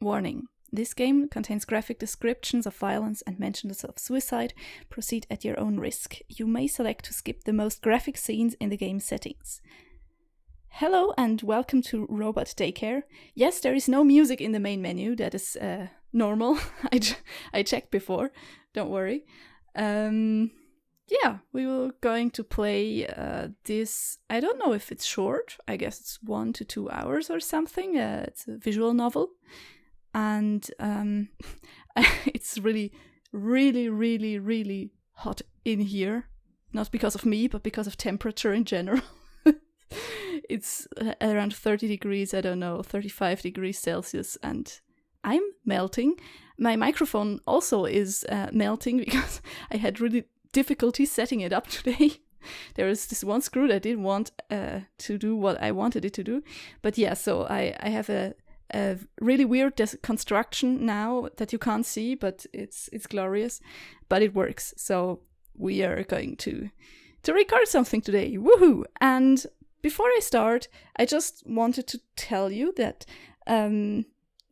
Warning. This game contains graphic descriptions of violence and mentions of suicide. Proceed at your own risk. You may select to skip the most graphic scenes in the game settings. Hello and welcome to Robot Daycare. Yes, there is no music in the main menu. That is normal. I checked before. Don't worry. Yeah, we were going to play this. I don't know if it's short. I guess it's 1 to 2 hours or something. It's a visual novel. And it's really, really, really, really hot in here. Not because of me, but because of temperature in general. It's around 30 degrees, I don't know, 35 degrees Celsius, and I'm melting. My microphone also is melting because I had really difficulty setting it up today. There is this one screw that didn't want to do what I wanted it to do. But yeah, so I have a really weird construction now that you can't see, but it's glorious, but it works. So we are going to record something today. Woohoo! And before I start, I just wanted to tell you that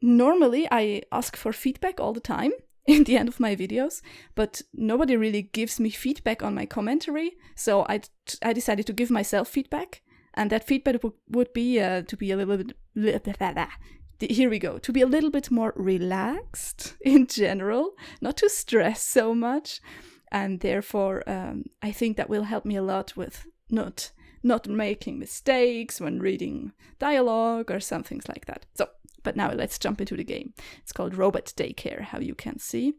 normally I ask for feedback all the time in the end of my videos, but nobody really gives me feedback on my commentary, so I decided to give myself feedback, and that feedback would be to be a little bit... Here we go. To be a little bit more relaxed in general, not to stress so much, and therefore I think that will help me a lot with not making mistakes when reading dialogue or some things like that. So, but now let's jump into the game. It's called Robot Daycare, how you can see,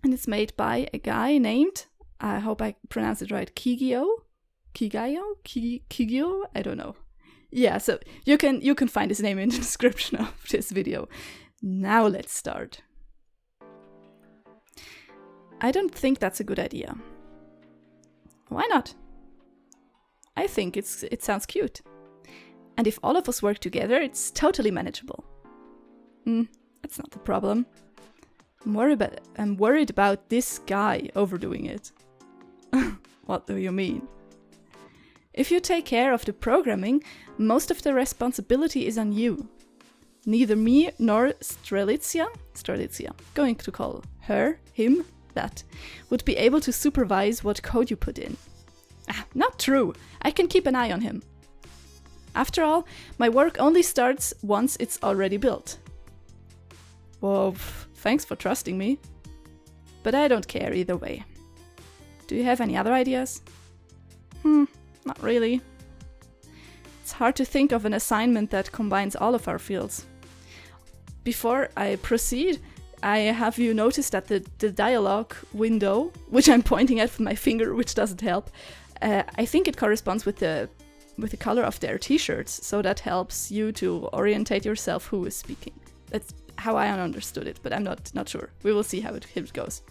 and it's made by a guy named, I hope I pronounced it right, Kigyo, I don't know. Yeah, so you can find his name in the description of this video. Now let's start. I don't think that's a good idea. Why not? I think it sounds cute. And if all of us work together, it's totally manageable. That's not the problem. I'm worried about this guy overdoing it. What do you mean? If you take care of the programming, most of the responsibility is on you. Neither me nor Strelitzia, going to call her, him, that, would be able to supervise what code you put in. Not true. I can keep an eye on him. After all, my work only starts once it's already built. Well, thanks for trusting me. But I don't care either way. Do you have any other ideas? Not really. It's hard to think of an assignment that combines all of our fields. Before I proceed, have you noticed that the dialogue window, which I'm pointing at with my finger, which doesn't help, I think it corresponds with the color of their t-shirts, so that helps you to orientate yourself who is speaking. That's how I understood it, but I'm not sure. We will see how it goes.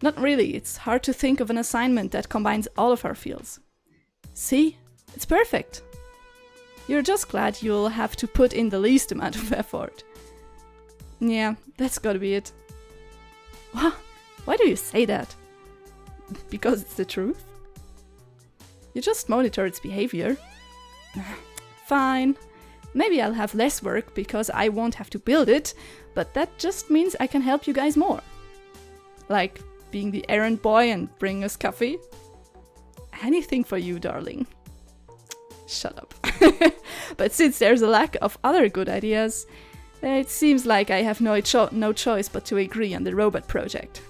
Not really. It's hard to think of an assignment that combines all of our fields. See? It's perfect. You're just glad you'll have to put in the least amount of effort. Yeah, that's gotta be it. Why do you say that? Because it's the truth? You just monitor its behavior. Fine. Maybe I'll have less work because I won't have to build it, but that just means I can help you guys more. Like being the errand boy and bringing us coffee. Anything for you, darling. Shut up. But since there's a lack of other good ideas, it seems like I have no choice but to agree on the robot project.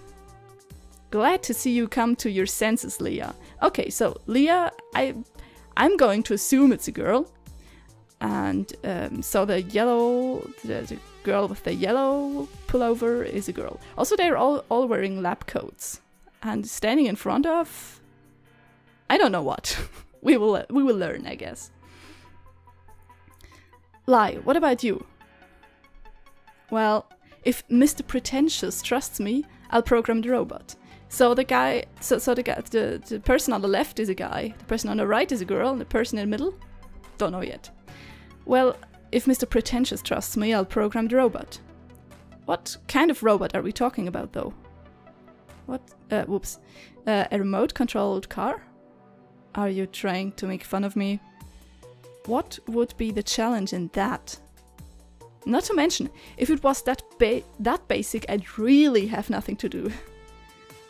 Glad to see you come to your senses, Leah. Okay, so Leah, I'm going to assume it's a girl. And so the girl with the yellow pullover is a girl. Also, they're all wearing lab coats. And standing in front of... I don't know what. We will learn, I guess. Lai, what about you? Well, if Mr. Pretentious trusts me, I'll program the robot. So the person on the left is a guy, the person on the right is a girl, and the person in the middle? Don't know yet. Well, if Mr. Pretentious trusts me, I'll program the robot. What kind of robot are we talking about, though? What? A remote-controlled car? Are you trying to make fun of me? What would be the challenge in that? Not to mention, if it was that basic, I'd really have nothing to do.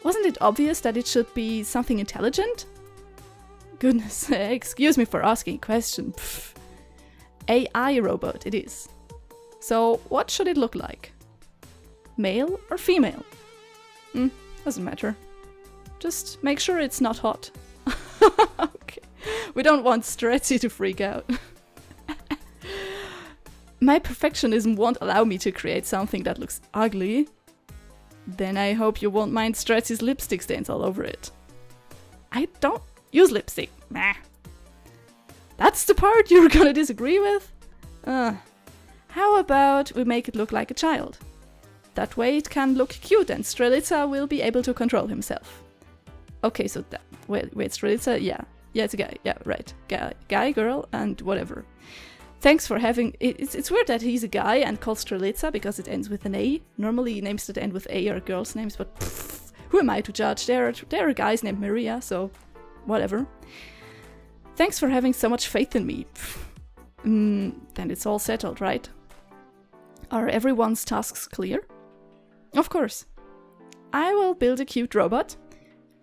Wasn't it obvious that it should be something intelligent? Goodness, excuse me for asking a question. Pfft. AI robot it is. So what should it look like? Male or female? Doesn't matter. Just make sure it's not hot. Okay. We don't want Stretzy to freak out. My perfectionism won't allow me to create something that looks ugly. Then I hope you won't mind Stretzy's lipstick stains all over it. I don't use lipstick. Meh. That's the part you're gonna disagree with? How about we make it look like a child? That way it can look cute and Strelica will be able to control himself. Okay, so that... Wait, Strelica? Yeah, it's a guy. Yeah, right. Guy, girl, and whatever. Thanks for having... It's weird that he's a guy and called Strelica because it ends with an A. Normally names that end with A are girls' names, but pff, who am I to judge? There are guys named Maria, so whatever. Thanks for having so much faith in me. Then it's all settled, right? Are everyone's tasks clear? Of course. I will build a cute robot.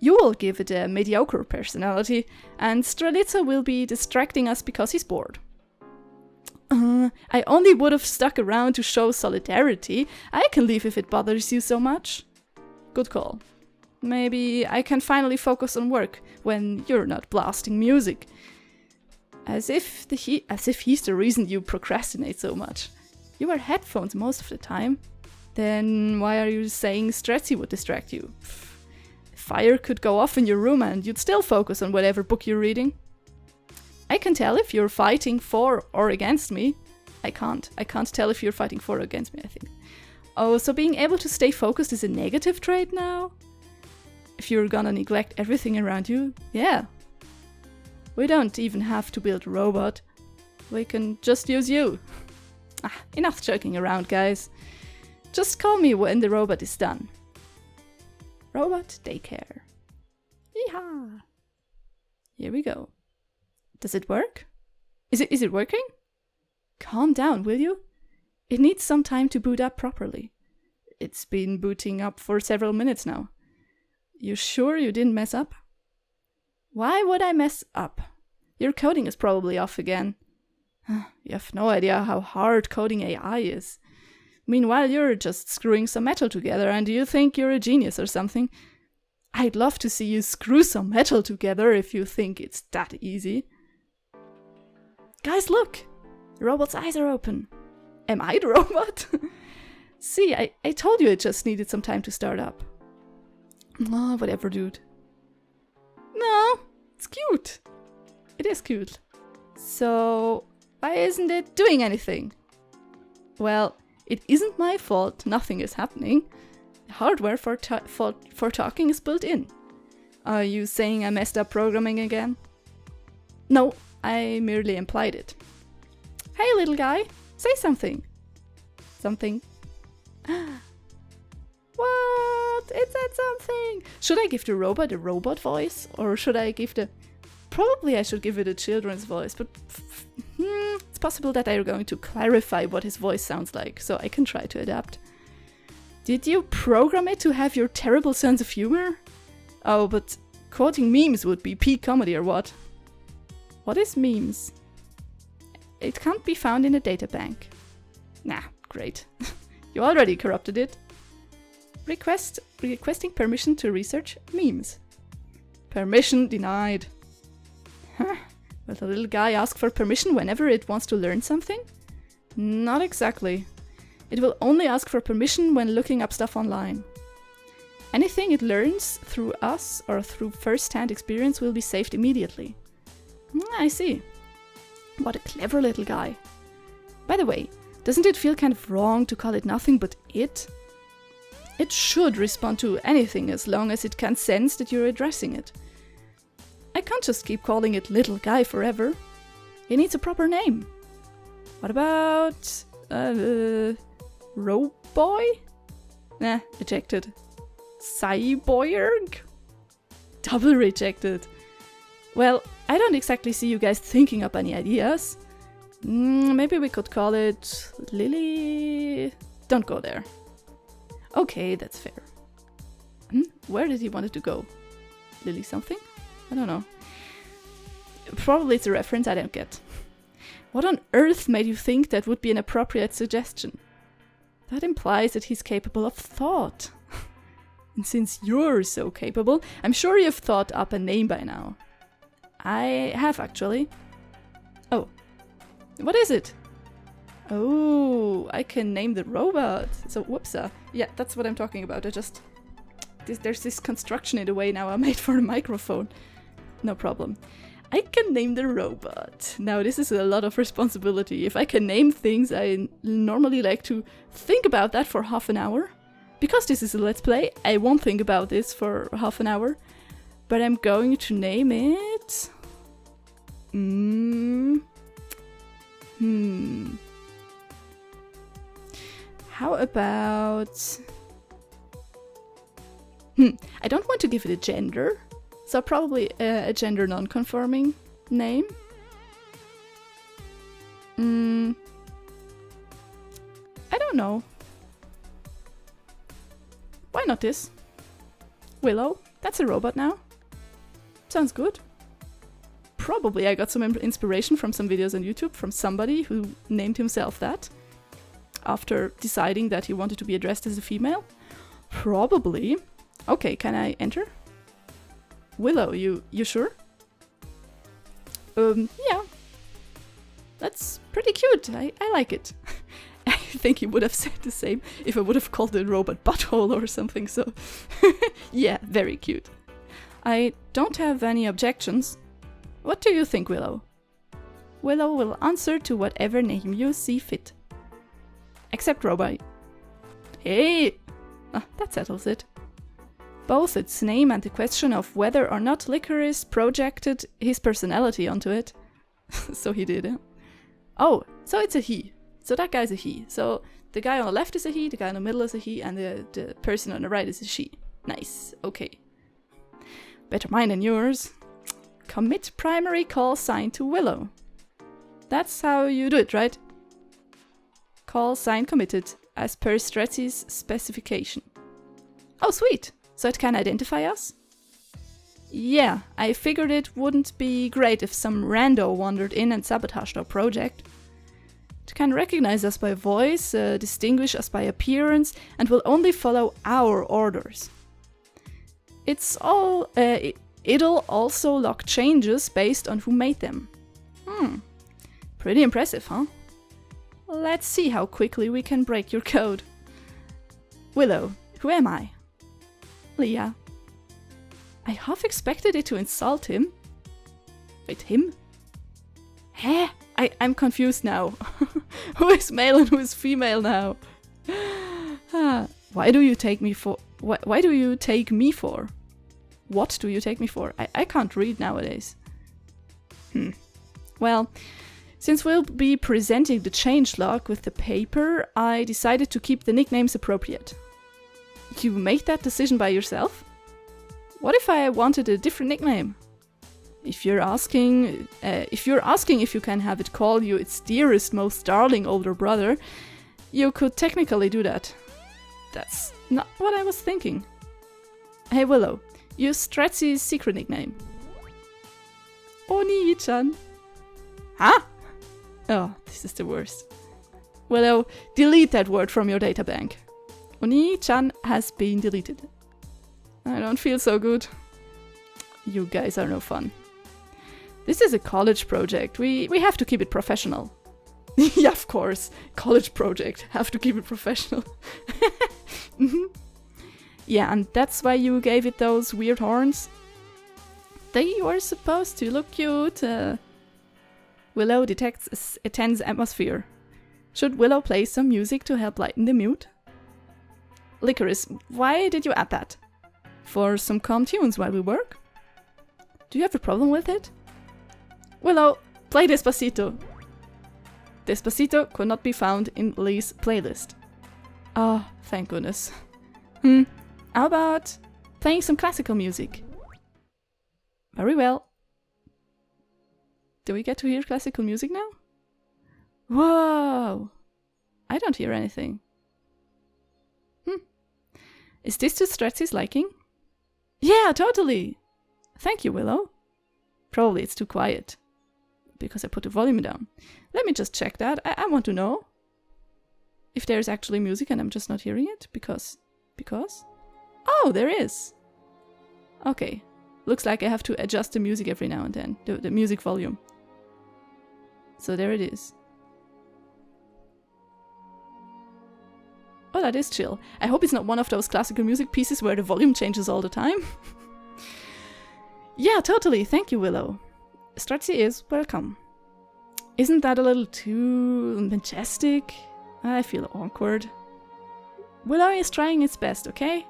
You will give it a mediocre personality, and Strelica will be distracting us because he's bored. I only would have stuck around to show solidarity. I can leave if it bothers you so much. Good call. Maybe I can finally focus on work when you're not blasting music. As if he's the reason you procrastinate so much. You wear headphones most of the time. Then why are you saying Stretzy would distract you? Fire could go off in your room and you'd still focus on whatever book you're reading. I can tell if you're fighting for or against me. I can't tell if you're fighting for or against me, I think. Oh, so being able to stay focused is a negative trait now? If you're gonna neglect everything around you, yeah. We don't even have to build a robot. We can just use you. Enough joking around, guys. Just call me when the robot is done. Robot Daycare. Yeehaw! Here we go. Does it work? Is it working? Calm down, will you? It needs some time to boot up properly. It's been booting up for several minutes now. You sure you didn't mess up? Why would I mess up? Your coding is probably off again. You have no idea how hard coding AI is. Meanwhile, you're just screwing some metal together and you think you're a genius or something. I'd love to see you screw some metal together if you think it's that easy. Guys, look! The robot's eyes are open. Am I the robot? See, I told you it just needed some time to start up. Oh, whatever, dude. No, it's cute. It is cute. So, why isn't it doing anything? Well, it isn't my fault nothing is happening. The hardware for talking is built in. Are you saying I messed up programming again? No, I merely implied it. Hey, little guy, say something. Something. What? It said something. Should I give the robot a robot voice? Or should I give the... Probably I should give it a children's voice, but it's possible that I'm going to clarify what his voice sounds like, so I can try to adapt. Did you program it to have your terrible sense of humor? Oh, but quoting memes would be peak comedy or what? What is memes? It can't be found in a data bank. Nah, great. You already corrupted it. Requesting permission to research memes. Permission denied. Huh. Will the little guy ask for permission whenever it wants to learn something? Not exactly. It will only ask for permission when looking up stuff online. Anything it learns through us or through first-hand experience will be saved immediately. I see. What a clever little guy. By the way, doesn't it feel kind of wrong to call it nothing but it? It should respond to anything as long as it can sense that you're addressing it. I can't just keep calling it little guy forever. It needs a proper name. What about... Roboy? Nah, rejected. Cyborg? Double rejected. Well, I don't exactly see you guys thinking up any ideas. Maybe we could call it Lily. Don't go there. Okay, that's fair. Where did he want it to go? Lily something? I don't know. Probably it's a reference I don't get. What on earth made you think that would be an appropriate suggestion? That implies that he's capable of thought. And since you're so capable, I'm sure you've thought up a name by now. I have actually. Oh. What is it? Oh, I can name the robot. So, whoops. Yeah, that's what I'm talking about. There's this construction in the way now I made for the microphone. No problem. I can name the robot. Now, this is a lot of responsibility. If I can name things, I normally like to think about that for half an hour. Because this is a Let's Play, I won't think about this for half an hour. But I'm going to name it... How about... I don't want to give it a gender. So probably a gender non-conforming name. I don't know. Why not this? Willow. That's a robot now. Sounds good. Probably I got some inspiration from some videos on YouTube from somebody who named himself that after deciding that he wanted to be addressed as a female. Probably. Okay, can I enter? Willow, you sure? Yeah. That's pretty cute. I like it. I think he would have said the same if I would have called the robot butthole or something, so... Yeah, very cute. I don't have any objections. What do you think, Willow? Willow will answer to whatever name you see fit. Except robot. Hey! That settles it. Both its name and the question of whether or not Licorice projected his personality onto it. So he did, eh? Oh, so it's a he. So that guy's a he. So the guy on the left is a he, the guy in the middle is a he, and the person on the right is a she. Nice, okay. Better mine than yours. Commit primary call sign to Willow. That's how you do it, right? Call sign committed, as per Stretzy's specification. Oh, sweet! So it can identify us? Yeah, I figured it wouldn't be great if some rando wandered in and sabotaged our project. It can recognize us by voice, distinguish us by appearance, and will only follow our orders. It'll also log changes based on who made them. Pretty impressive, huh? Let's see how quickly we can break your code. Willow, who am I? Leah. I half expected it to insult him. Wait, him? Heh? I'm confused now. Who is male and who is female now? Why do you take me for... Why do you take me for? What do you take me for? I can't read nowadays. Well, since we'll be presenting the changelog with the paper, I decided to keep the nicknames appropriate. You made that decision by yourself? What if I wanted a different nickname? If you're asking if you can have it call you its dearest, most darling older brother, you could technically do that. That's not what I was thinking. Hey Willow, use Stretzy's secret nickname. Oni-chan. Huh? Oh, this is the worst. Willow, delete that word from your databank. Oni-chan has been deleted. I don't feel so good. You guys are no fun. This is a college project. We have to keep it professional. Yeah, of course. College project. Have to keep it professional. Yeah, and that's why you gave it those weird horns. They were supposed to look cute. Willow detects a tense atmosphere. Should Willow play some music to help lighten the mood? Licorice, why did you add that? For some calm tunes while we work? Do you have a problem with it? Willow, play Despacito. Despacito could not be found in Lee's playlist. Oh, thank goodness. How about playing some classical music? Very well. Do we get to hear classical music now? Whoa! I don't hear anything. Is this to Stretzy's liking? Yeah, totally! Thank you, Willow. Probably it's too quiet, because I put the volume down. Let me just check that. I want to know if there's actually music and I'm just not hearing it, because... Oh, there is! Okay. Looks like I have to adjust the music every now and then, the music volume. So there it is. Oh, that is chill. I hope it's not one of those classical music pieces where the volume changes all the time. Yeah, totally. Thank you, Willow. Stretzy is welcome. Isn't that a little too majestic? I feel awkward. Willow is trying its best, okay?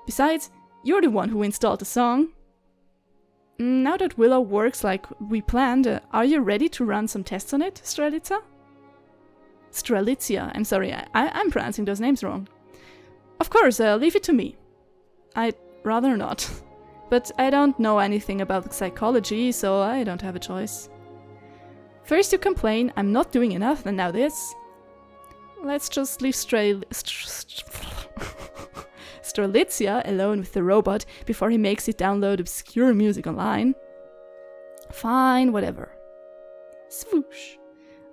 Besides, you're the one who installed the song. Now that Willow works like we planned, are you ready to run some tests on it, Strelica? Strelicia, I'm sorry, I'm pronouncing those names wrong. Of course, leave it to me. I'd rather not. But I don't know anything about psychology, so I don't have a choice. First you complain I'm not doing enough, and now this. Let's just leave Strelicia alone with the robot before he makes it download obscure music online. Fine, whatever. Swoosh.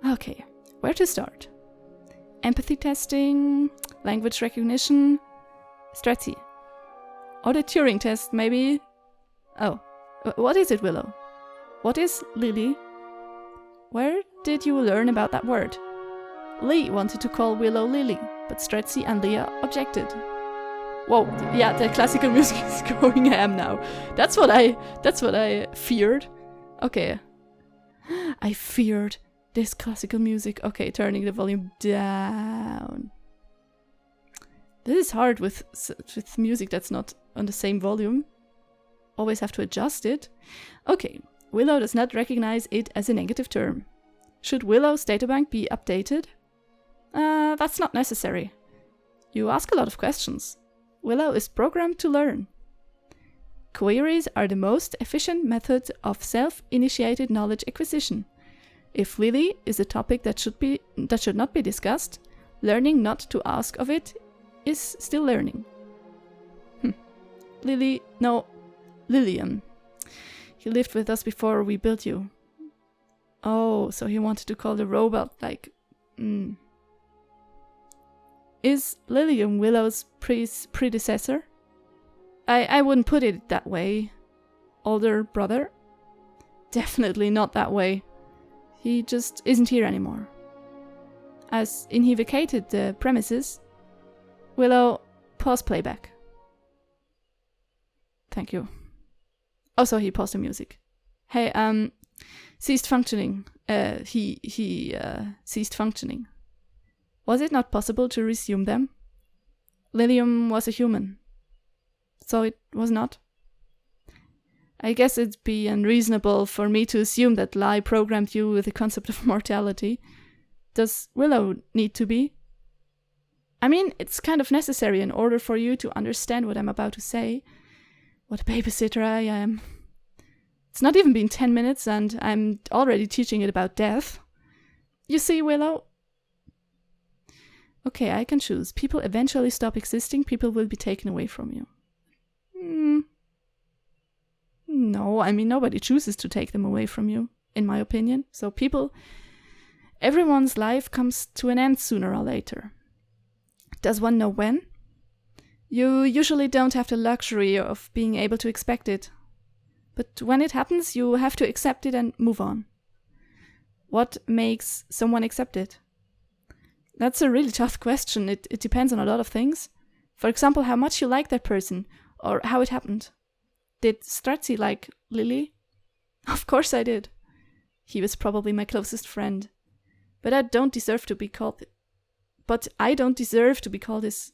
Okay, where to start? Empathy testing, language recognition, Stretzy. Or the Turing test, maybe? Oh, what is it, Willow? What is Lily? Where did you learn about that word? Lee wanted to call Willow Lily, but Stretzy and Leah objected. Whoa, yeah, the classical music is going ham now. That's what I feared. Okay. I feared this classical music. Okay, turning the volume down. This is hard with music that's not on the same volume. Always have to adjust it. Okay, Willow does not recognize it as a negative term. Should Willow's databank be updated? That's not necessary. You ask a lot of questions. Willow is programmed to learn. Queries are the most efficient method of self-initiated knowledge acquisition. If Lily is a topic that should not be discussed, learning not to ask of it is still learning. Lillian. He lived with us before we built you. Oh, so he wanted to call the robot like... Is Lillian Willow's predecessor? I wouldn't put it that way. Older brother? Definitely not that way. He just isn't here anymore. As in he vacated the premises. Willow, pause playback. Thank you. Also, he paused the music. Hey, ceased functioning. He ceased functioning. Was it not possible to resume them? Lilium was a human. So it was not. I guess it'd be unreasonable for me to assume that Lai programmed you with the concept of mortality. Does Willow need to be? I mean, it's kind of necessary in order for you to understand what I'm about to say. What a babysitter I am. It's not even been 10 minutes and I'm already teaching it about death. You see, Willow? Okay, I can choose. People eventually stop existing, people will be taken away from you. No, I mean, nobody chooses to take them away from you, in my opinion. So everyone's life comes to an end sooner or later. Does one know when? You usually don't have the luxury of being able to expect it. But when it happens, you have to accept it and move on. What makes someone accept it? That's a really tough question. It depends on a lot of things. For example, how much you like that person, or how it happened. Did Stretzy like Lily? Of course I did. He was probably my closest friend. But I don't deserve to be called his